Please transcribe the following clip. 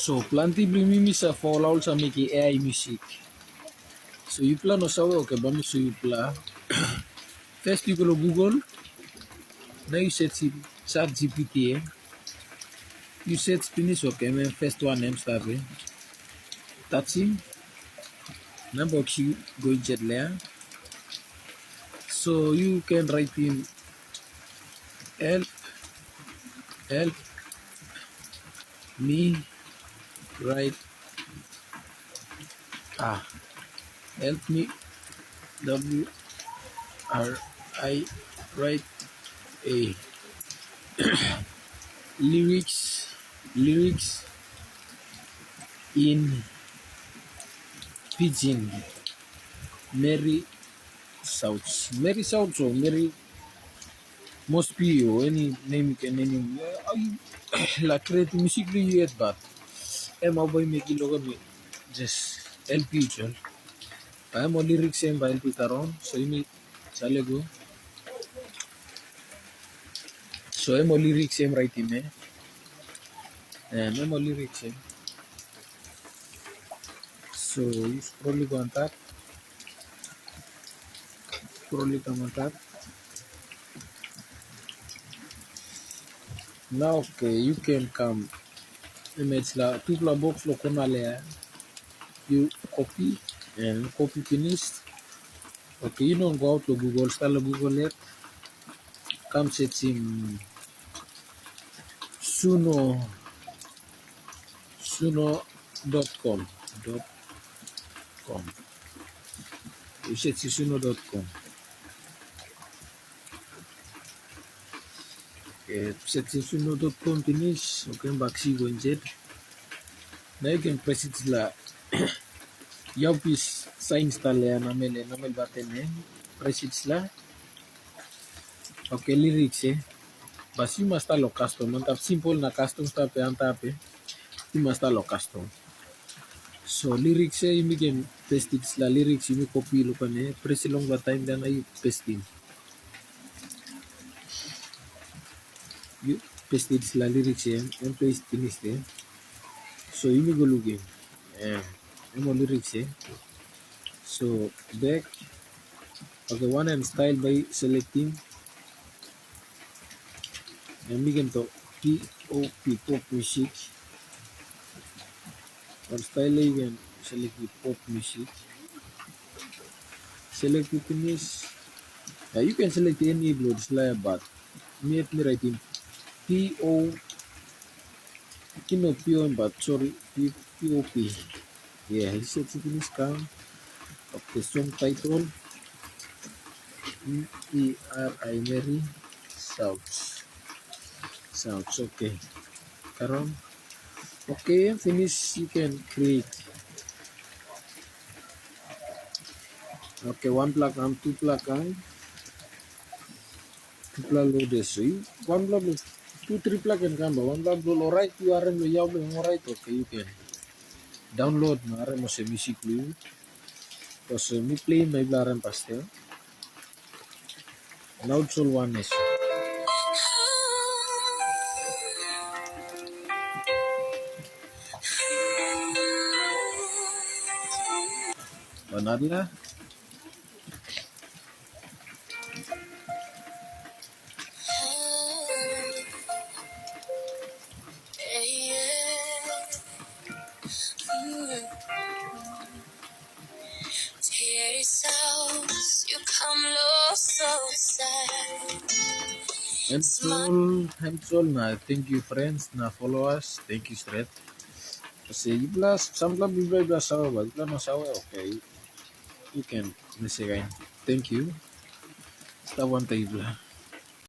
So planti blimi sa fallout sa miki AI music. So you plan no sawa okay bam so you plan. First you go to Google. Now you set chat GPT. You set finish okay man first one name start with. That's him. Number you go jet there. So you can write him help help me write help me WRI write a lyrics in pidgin. Mary Mary South or Mary must be or any name you can name. La create music do you yet but I'm boy making logo me just LP chol. I'm only lyrics same by LP taron so you need chale go. So I'm only lyrics same right in there. And I'm only lyrics same. So you probably go on that. Probably come on that. Now okay you can come image la tout la box lo kona le you copy and copy finish. Okay, you don't go out to Google, start the Google yet. Come setting suno.com .com. You set suno.com. Okay, set suno.com finish. Okay, back see go instead. Now you can press it la you please sign install ya namel button press it la. Okay, lyrics but you must install custom. Mantap simple na custom tape antape. You must install custom. So lyrics you can paste it la lyrics you copy lupa press long the time then you paste in. You paste it la lyrics and paste finish there. So you go look in. I'm lyrics So back okay one and style by selecting and begin to pop music or style you can select the pop music. Select the finish. You can select any blood slide but me writing PO PO but sorry POP. Yeah, he said to finish count of the song title MERI Mary Sounds okay. Karon okay finish you can create. Okay, one plug and two plug and two plug load this. One plug two three plug and come one plug load alright you are in the yaw alright okay you can download mare mo se music lu. Because me play my blaran pastel. Now it's all one nation. Banadla. Handsol na thank you friends na followers thank you straight. Kasi plus some club bibla sawa ba bibla no sawa okay you can message again. Thank you. Stop one table.